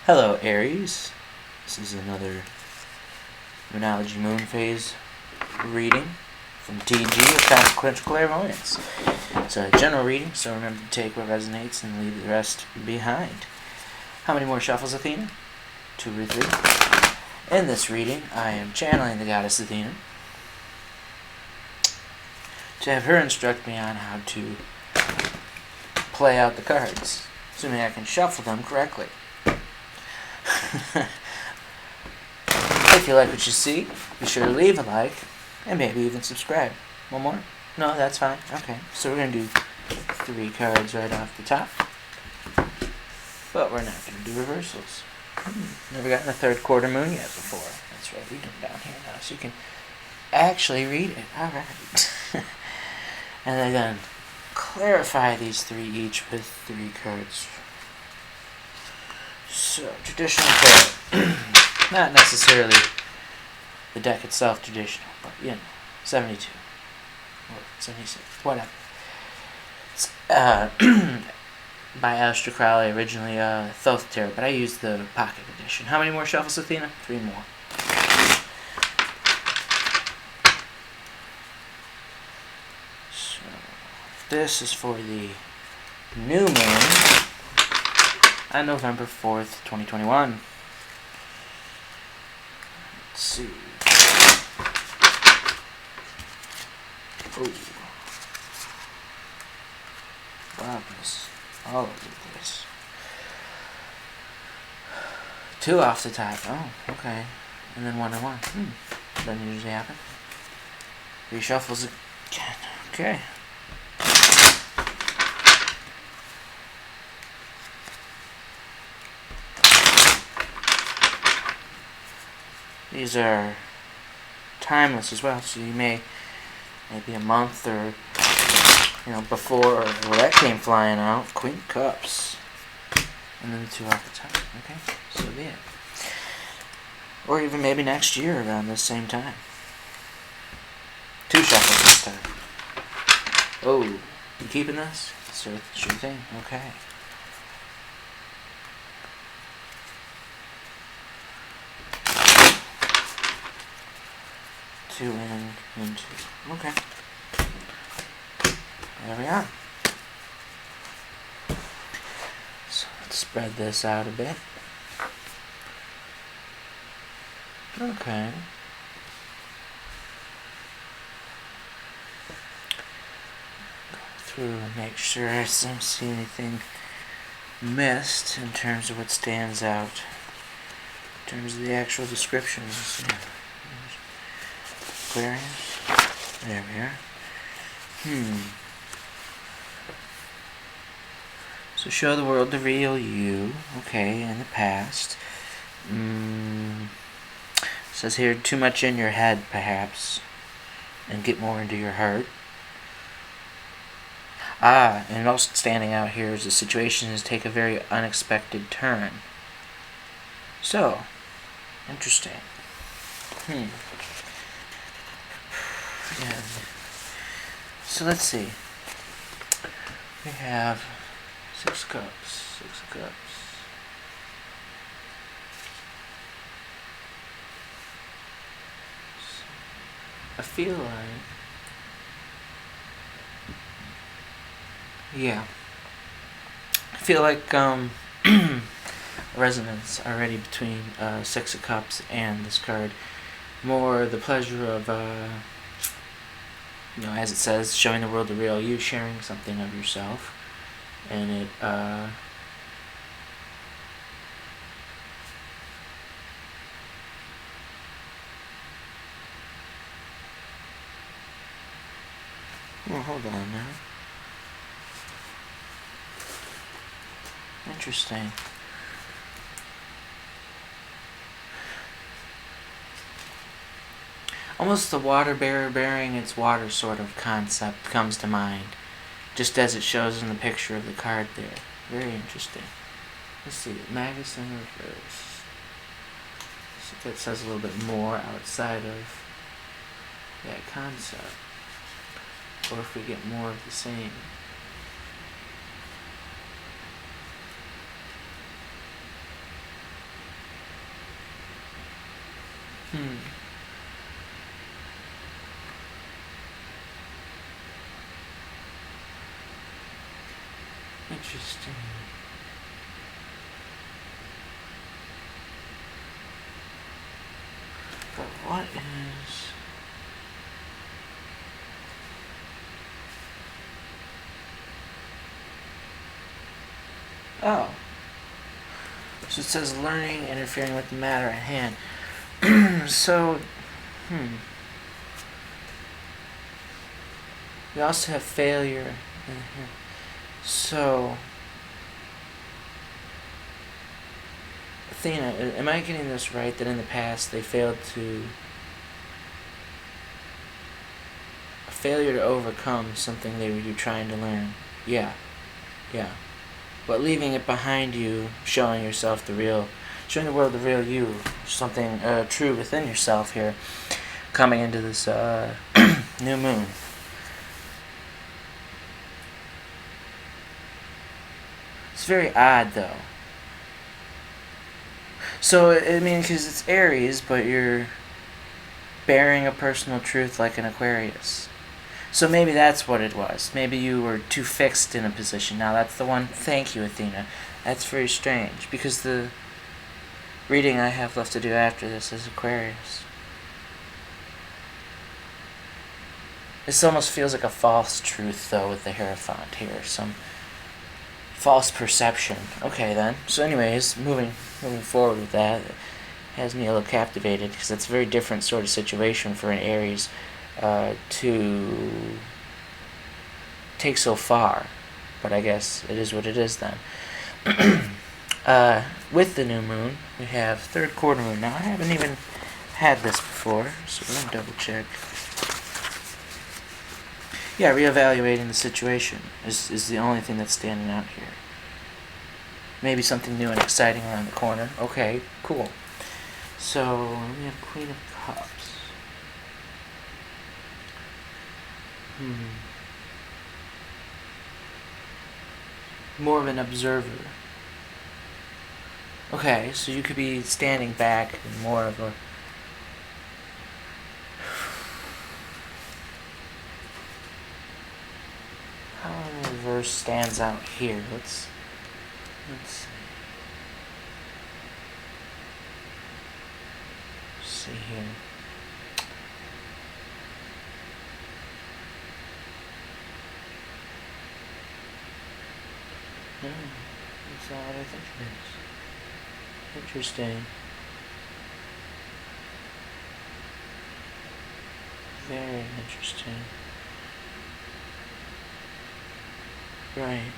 Hello, Aries. This is another Moonology moon phase reading from TG of Consequential Clairvoyance. It's a general reading, so remember to take what resonates and leave the rest behind. How many more shuffles, Athena? 2 or 3. In this reading, I am channeling the goddess Athena to have her instruct me on how to play out the cards, assuming I can shuffle them correctly. If you like what you see, be sure to leave a like, and maybe even subscribe. One more? No, that's fine. Okay, so we're going to do 3 cards right off the top. But we're not going to do reversals. Never gotten a third quarter moon yet before. That's right, we do them down here now, so you can actually read it. Alright. And then clarify these 3 each with 3 cards. So, traditional tarot. Not necessarily the deck itself traditional, but 72 or 76, whatever. It's by Aleister Crowley, originally Thoth Tarot, but I used the pocket edition. How many more shuffles, Athena? 3 more. So, this is for the new moon on November 4th, 2021. Let's see. Oh. Darkness all over the place. 2 off the top. Oh, okay. And then 1 and 1. Doesn't usually happen. 3 shuffles again. Okay. These are timeless as well, so you may, maybe a month or, before that came flying out, Queen of Cups, and then the 2 off the top, okay, so be it. Or even maybe next year around this same time. 2 shuffles this time. Oh, you keeping this? Sure thing, okay. Two in, and 2. Okay. There we are. So let's spread this out a bit. Okay. Go through and make sure I don't see anything missed in terms of what stands out. In terms of the actual descriptions. Aquarius. There we are. So show the world the real you. Okay, in the past. Says here, too much in your head, perhaps, and get more into your heart. And also standing out here is the situations take a very unexpected turn. So, interesting. Yeah. So let's see. We have 6 cups. 6 cups. I feel like, I feel like resonance already between 6 of Cups and this card. More the pleasure of as it says, showing the world the real you, sharing something of yourself, and it well, hold on now. Interesting. Almost the water bearer bearing its water sort of concept comes to mind, just as it shows in the picture of the card there. Very interesting. Let's see, Magus in reverse. See if that says a little bit more outside of that concept. Or if we get more of the same. Interesting. But what is... Oh. So it says learning, interfering with the matter at hand. So, we also have failure. So, Athena, am I getting this right, that in the past they failed to... A failure to overcome something they were trying to learn? Yeah. But leaving it behind you, showing yourself the real... Showing the world the real you, something true within yourself here, coming into this new moon. It's very odd, though. So, I mean, because it's Aries, but you're bearing a personal truth like an Aquarius. So maybe that's what it was. Maybe you were too fixed in a position. Now that's the one. Thank you, Athena. That's very strange, because the reading I have left to do after this is Aquarius. This almost feels like a false truth, though, with the Hierophant here. Some false perception. Okay, then. So anyways, moving forward with that, it has me a little captivated, because it's a very different sort of situation for an Aries to take so far. But I guess it is what it is, then. With the new moon, we have third quarter moon. Now, I haven't even had this before, so we're going to double check. Yeah, reevaluating the situation is the only thing that's standing out here. Maybe something new and exciting around the corner. Okay, cool. So, we have Queen of Cups. More of an observer. Okay, so you could be standing back and more of a... How the reverse stands out here. Let's see. Let's see here. That's not what I think it is. Interesting. Very interesting. Right.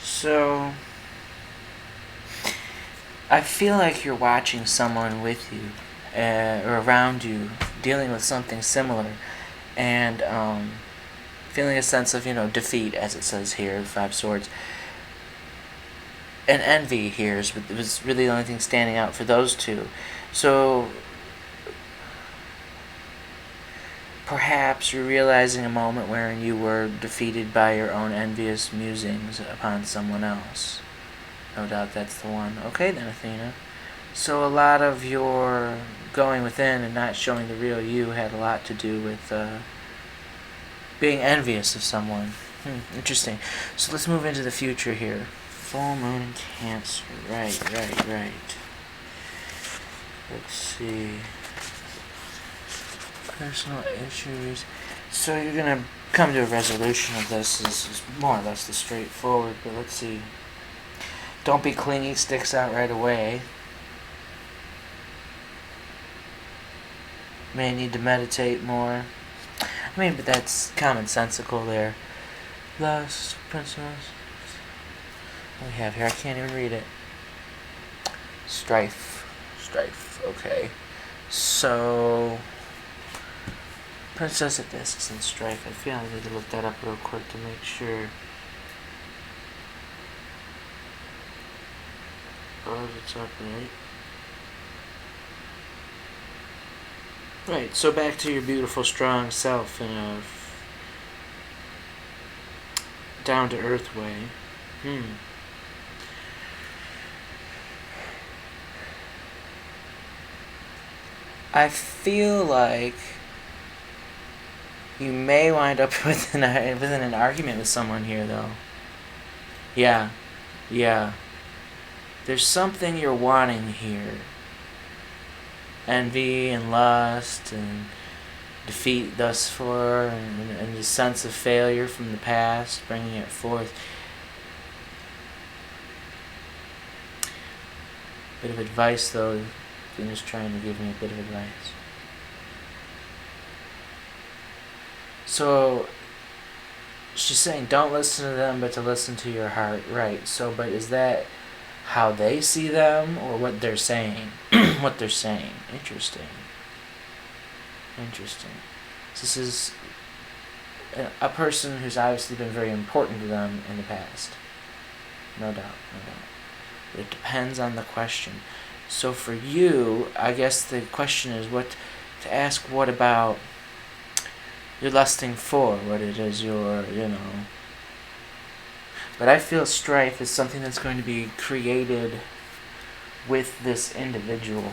So, I feel like you're watching someone with you, or around you, dealing with something similar, and feeling a sense of, defeat, as it says here, the Five Swords. And envy here was really the only thing standing out for those two. So, perhaps you're realizing a moment wherein you were defeated by your own envious musings upon someone else. No doubt that's the one. Okay then, Athena. So a lot of your going within and not showing the real you had a lot to do with being envious of someone. Interesting. So let's move into the future here. Full moon in Cancer. Right. Let's see. Personal issues. So you're going to come to a resolution of this. This is more or less the straightforward, but let's see. Don't be clingy, sticks out right away. May need to meditate more. I mean, but that's commonsensical there. Lust, principles. What do we have here? I can't even read it. Strife. Okay. So, Princess of Discs and Strife. I feel I need to look that up real quick to make sure. Oh, it's up, right? Right, so back to your beautiful, strong self in a down-to-earth way. I feel like you may wind up within an argument with someone here, though. Yeah, yeah. There's something you're wanting here. Envy and lust and defeat thus far, and the sense of failure from the past, bringing it forth. Bit of advice, though. Athena's trying to give me a bit of advice. So, she's saying don't listen to them, but to listen to your heart. Right. So, but is that how they see them, or what they're saying? What they're saying. Interesting. So this is a person who's obviously been very important to them in the past. No doubt. But it depends on the question. So for you, I guess the question is what about you're lusting for, what it is you're, But I feel strife is something that's going to be created with this individual.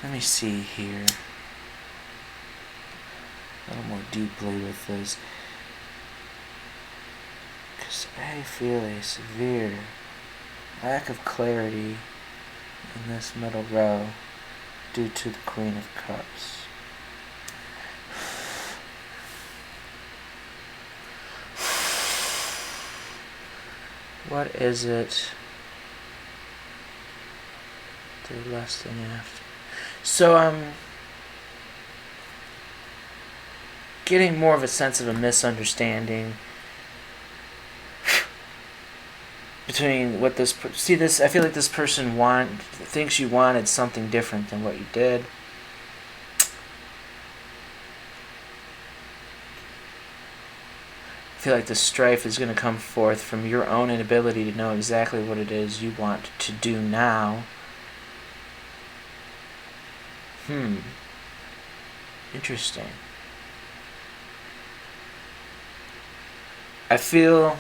Let me see here. A little more deeply with this. Because I feel a severe lack of clarity in this middle row due to the Queen of Cups. What is it they're lusting after? So I'm getting more of a sense of a misunderstanding between what this I feel like this person thinks you wanted something different than what you did. I feel like the strife is going to come forth from your own inability to know exactly what it is you want to do now. Interesting. I feel,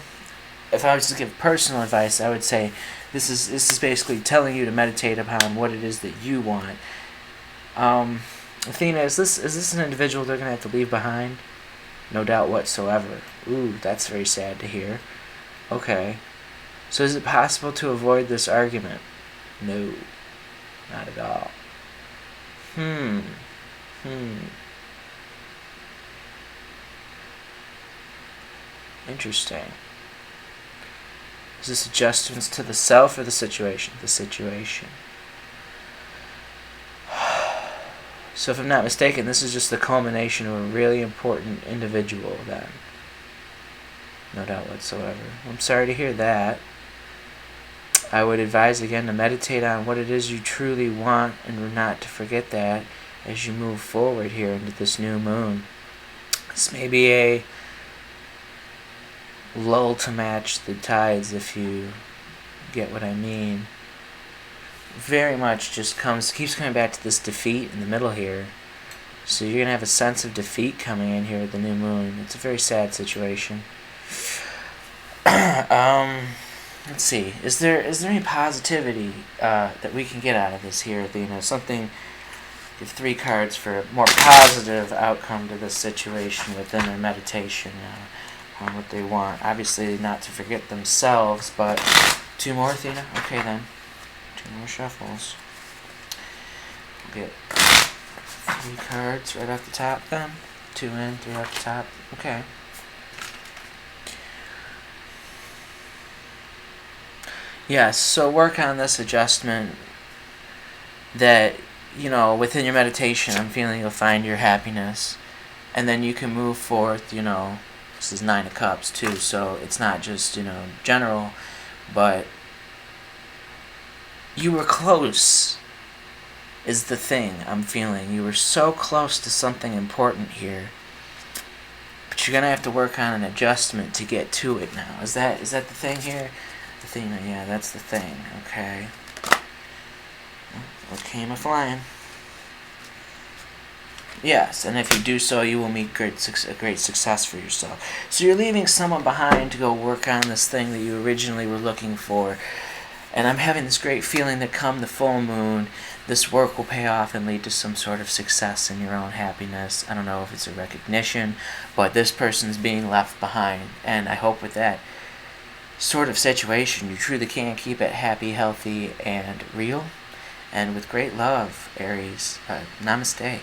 if I was to give personal advice, I would say this is basically telling you to meditate upon what it is that you want. Athena, is this an individual they're going to have to leave behind? No doubt whatsoever. Ooh, that's very sad to hear. Okay. So is it possible to avoid this argument? No. Not at all. Interesting. Is this adjustments to the self or the situation? The situation. So if I'm not mistaken, this is just the culmination of a really important individual then. No doubt whatsoever. I'm sorry to hear that. I would advise again to meditate on what it is you truly want and not to forget that as you move forward here into this new moon. This may be a lull to match the tides, if you get what I mean. Very much just keeps coming back to this defeat in the middle here. So you're going to have a sense of defeat coming in here at the new moon. It's a very sad situation. Let's see. Is there any positivity that we can get out of this here, Athena? Something, give 3 cards for a more positive outcome to this situation within their meditation on what they want. Obviously not to forget themselves, but 2 more, Athena? Okay then. 2 more shuffles. We'll get 3 cards right off the top then. 2 in, 3 off the top. Okay. Yes, so work on this adjustment that, within your meditation, I'm feeling you'll find your happiness. And then you can move forth, this is 9 of Cups too, so it's not just, general, but you were close is the thing I'm feeling. You were so close to something important here. But you're going to have to work on an adjustment to get to it now. Is that the thing here? Athena, yeah, that's the thing. Okay. What came a flying? Yes, and if you do so, you will meet great success for yourself. So you're leaving someone behind to go work on this thing that you originally were looking for. And I'm having this great feeling that come the full moon, this work will pay off and lead to some sort of success in your own happiness. I don't know if it's a recognition, but this person's being left behind. And I hope with that sort of situation, you truly can keep it happy, healthy, and real. And with great love, Aries, namaste.